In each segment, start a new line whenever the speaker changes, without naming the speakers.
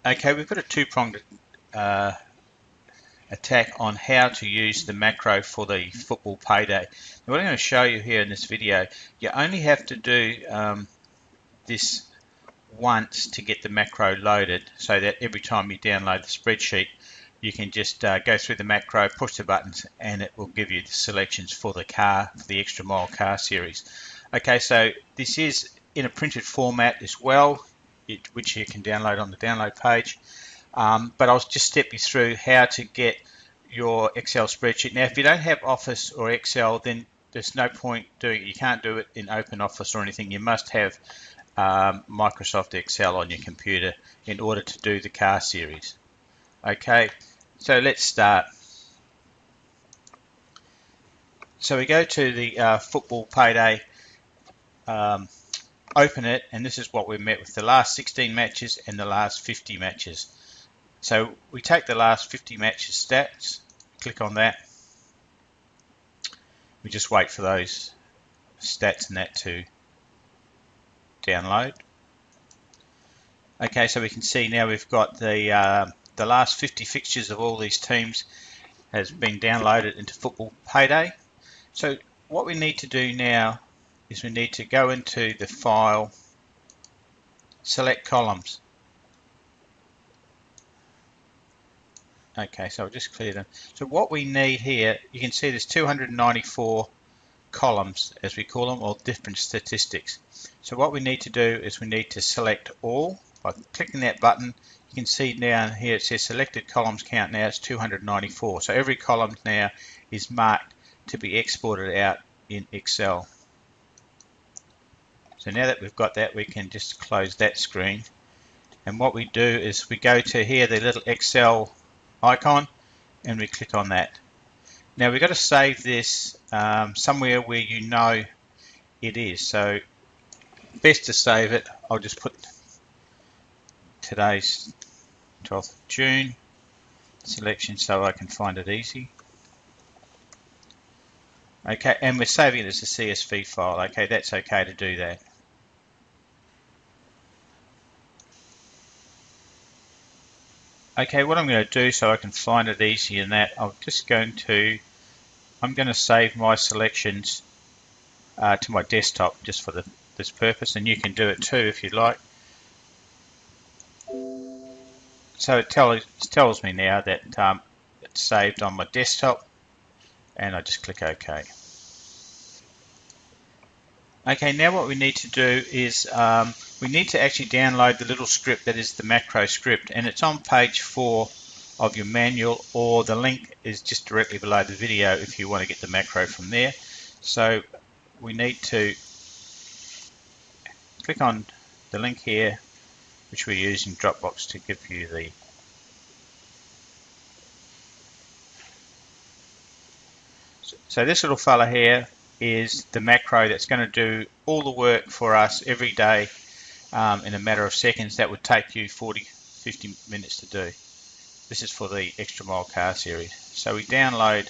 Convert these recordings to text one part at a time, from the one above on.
Okay, we've got a two-pronged attack on how to use the macro for the football payday. Now, what I'm going to show you here in this video, you only have to do this once to get the macro loaded, so that every time you download the spreadsheet you can just go through the macro, push the buttons, and it will give you the selections for the car, for the extra mile car series. Okay, so this is in a printed format as well, which you can download on the download page. But I'll just step you through how to get your Excel spreadsheet. Now, if you don't have Office or Excel, then there's no point doing it. You can't do it in Open Office or anything. You must have Microsoft Excel on your computer in order to do the car series. Okay, so let's start. So we go to the football payday, open it, and this is what we've met with: the last 16 matches and the last 50 matches. So we take the last 50 matches stats, click on that. We just wait for those stats and that to download. Okay, so we can see now we've got the last 50 fixtures of all these teams has been downloaded into football payday. So what we need to do now is we need to go into the file, select columns. Okay, so I'll just clear them. So what we need here, you can see there's 294 columns, as we call them, or different statistics. So what we need to do is we need to select all. By clicking that button, you can see down here it says selected columns count. Now it's 294. So every column now is marked to be exported out in Excel. So now that we've got that, we can just close that screen. And what we do is we go to here, the little Excel icon, and we click on that. Now we've got to save this somewhere where you know it is. So best to save it, I'll just put today's 12th of June selection so I can find it easy. Okay, and we're saving it as a CSV file. Okay, that's okay to do that. Okay, what I'm going to do so I can find it easy in that, I'm going to save my selections to my desktop just for this purpose, and you can do it too if you'd like. So it tells me now that it's saved on my desktop, and I just click OK. Okay, now what we need to do is we need to actually download the little script that is the macro script, and it's on page 4 of your manual, or the link is just directly below the video if you want to get the macro from there. So we need to click on the link here, which we use in Dropbox to give you the so this little fella here is the macro that's going to do all the work for us every day in a matter of seconds. That would take you 40-50 minutes to do. This is for the extra mile car series. So we download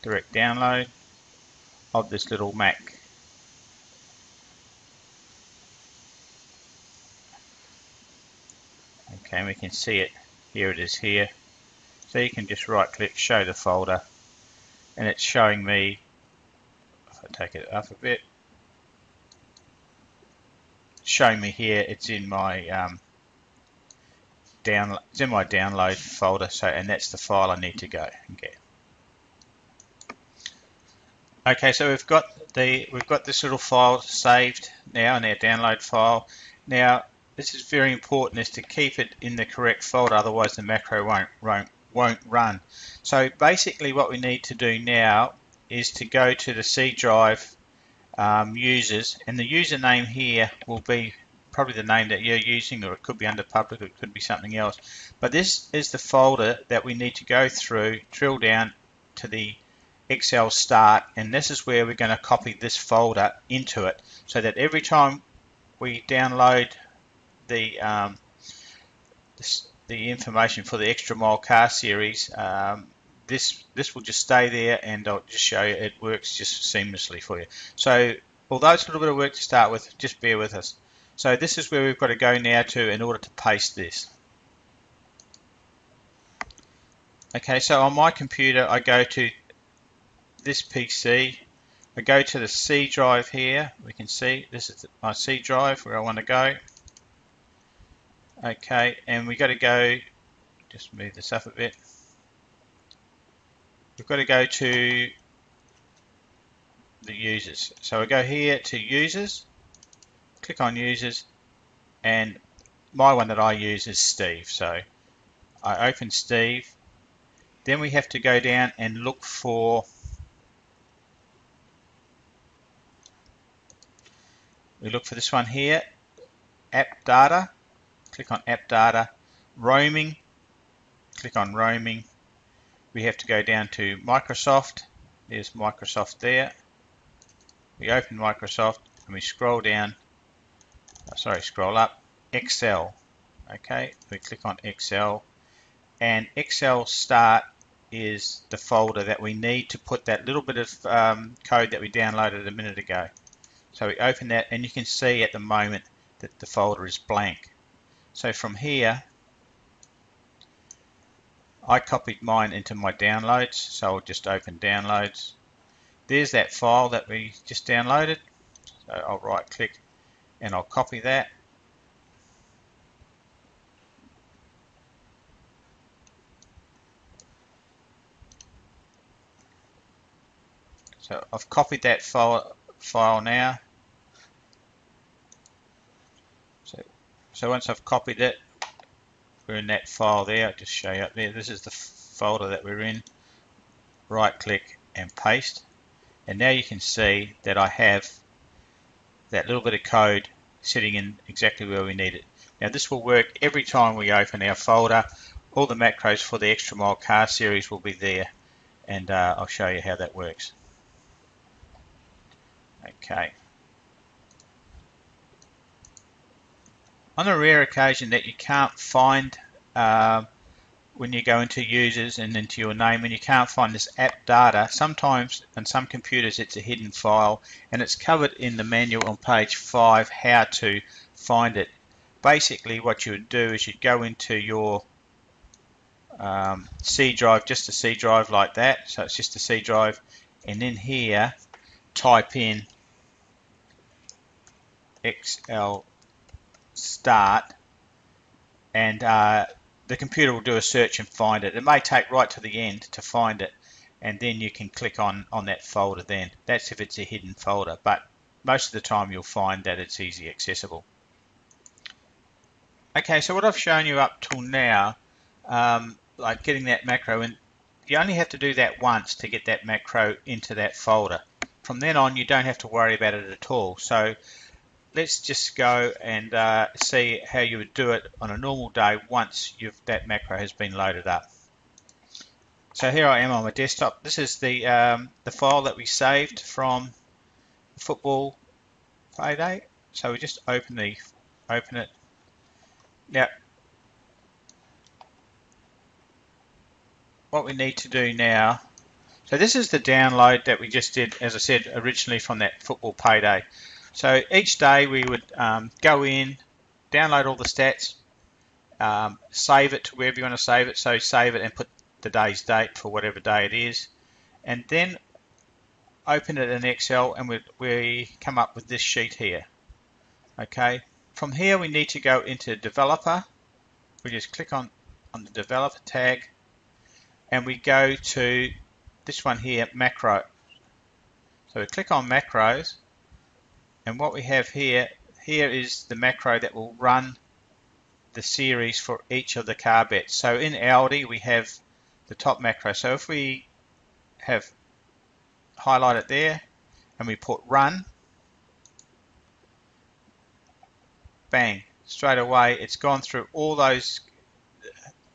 direct download of this little Mac. Okay, and we can see it. Here it is here. So you can just right click, show the folder, and it's showing me, if I take it up a bit, showing me here it's in my download folder. So, and that's the file I need to go and get. Okay, so we've got this little file saved now in our download file. Now this is very important, is to keep it in the correct folder, otherwise the macro won't run. So basically what we need to do now is to go to the C drive users, and the username here will be probably the name that you're using, or it could be under public, or it could be something else. But this is the folder that we need to go through, drill down to the XLSTART, and this is where we're going to copy this folder into it, so that every time we download the information for the extra mile car series, this will just stay there, and I'll just show you it works just seamlessly for you. So although it's a little bit of work to start with, just bear with us. So this is where we've got to go now to in order to paste this. Okay, so on my computer I go to this PC, I go to the C drive here. We can see this is my C drive where I want to go. Okay, and we got to go, just move this up a bit. We've got to go to the users. So I go here to users, click on users, and my one that I use is Steve. So I open Steve. Then we have to go down and look for, we look for this one here, AppData. Click on AppData. Roaming, click on roaming. We have to go down to Microsoft. There's Microsoft there. We open Microsoft and we scroll down, scroll up, Excel. Okay, we click on Excel, and XLSTART is the folder that we need to put that little bit of code that we downloaded a minute ago. So we open that, and you can see at the moment that the folder is blank. So from here, I copied mine into my downloads, so I'll just open downloads. There's that file that we just downloaded. So I'll right click and I'll copy that. So I've copied that file now. So once I've copied it, we're in that file there. I'll just show you up there. This is the folder that we're in. Right click and paste. And now you can see that I have that little bit of code sitting in exactly where we need it. Now this will work every time we open our folder. All the macros for the Extra Mile car series will be there, and I'll show you how that works. Okay. On a rare occasion that you can't find when you go into users and into your name and you can't find this AppData, sometimes on some computers it's a hidden file, and it's covered in the manual on page 5 how to find it. Basically what you would do is you'd go into your C drive, just a C drive like that, so it's just a C drive, and in here type in XLSTART, and the computer will do a search and find it. It may take right to the end to find it, and then you can click on that folder then. That's if it's a hidden folder, but most of the time you'll find that it's easy accessible. Okay, so what I've shown you up till now, like getting that macro, and you only have to do that once to get that macro into that folder. From then on you don't have to worry about it at all. So let's just go and see how you would do it on a normal day once that macro has been loaded up. So here I am on my desktop. This is the file that we saved from football payday. So we just open it. Now, what we need to do now, so this is the download that we just did, as I said, originally from that football payday. So each day we would go in, download all the stats, save it to wherever you want to save it. So save it and put the day's date for whatever day it is, and then open it in Excel, and we come up with this sheet here. Okay. From here we need to go into developer. We just click on the developer tag, and we go to this one here, macro. So we click on macros. And what we have here is the macro that will run the series for each of the car bets. So in Audi we have the top macro. So if we have highlighted there and we put run, bang, straight away it's gone through all those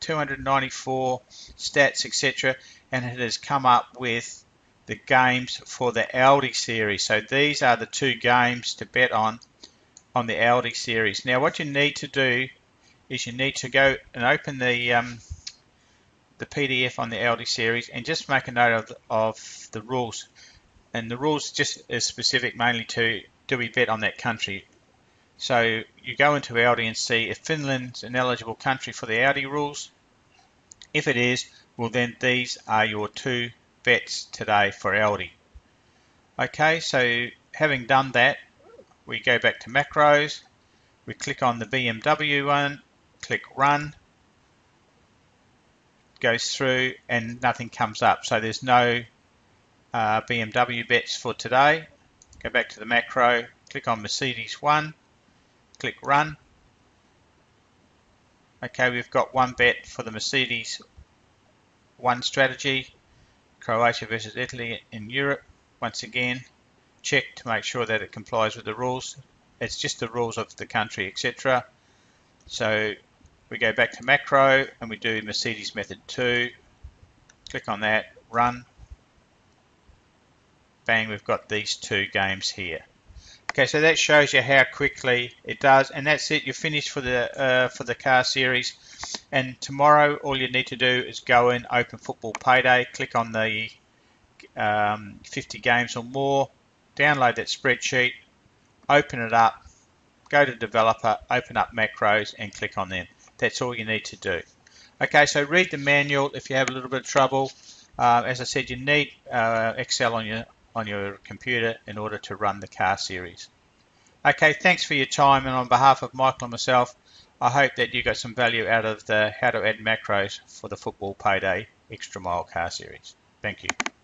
294 stats, etc., and it has come up with the games for the Audi series. So these are the 2 games to bet on the Audi series. Now what you need to do is you need to go and open the the PDF on the Audi series and just make a note of the rules. And the rules just is specific mainly to, do we bet on that country? So you go into Audi and see if Finland's an eligible country for the Audi rules. If it is, well then these are your 2 bets today for Audi. Okay, so having done that, we go back to macros, we click on the BMW one, click run, goes through and nothing comes up. So there's no BMW bets for today. Go back to the macro, click on Mercedes 1, click run. Okay, we've got 1 bet for the Mercedes 1 strategy, Croatia versus Italy in Europe. Once again, check to make sure that it complies with the rules. It's just the rules of the country, etc. So we go back to macro and we do Mercedes method 2, click on that, run, bang, we've got these 2 games here. Okay, so that shows you how quickly it does, and that's it. You're finished for the car series. And tomorrow, all you need to do is go in, open Football Payday, click on the 50 games or more, download that spreadsheet, open it up, go to developer, open up macros, and click on them. That's all you need to do. Okay, so read the manual if you have a little bit of trouble. As I said, you need Excel on your computer in order to run the car series. Okay, thanks for your time, and on behalf of Michael and myself, I hope that you got some value out of the how to add macros for the Football Payday Extra Mile car series. Thank you.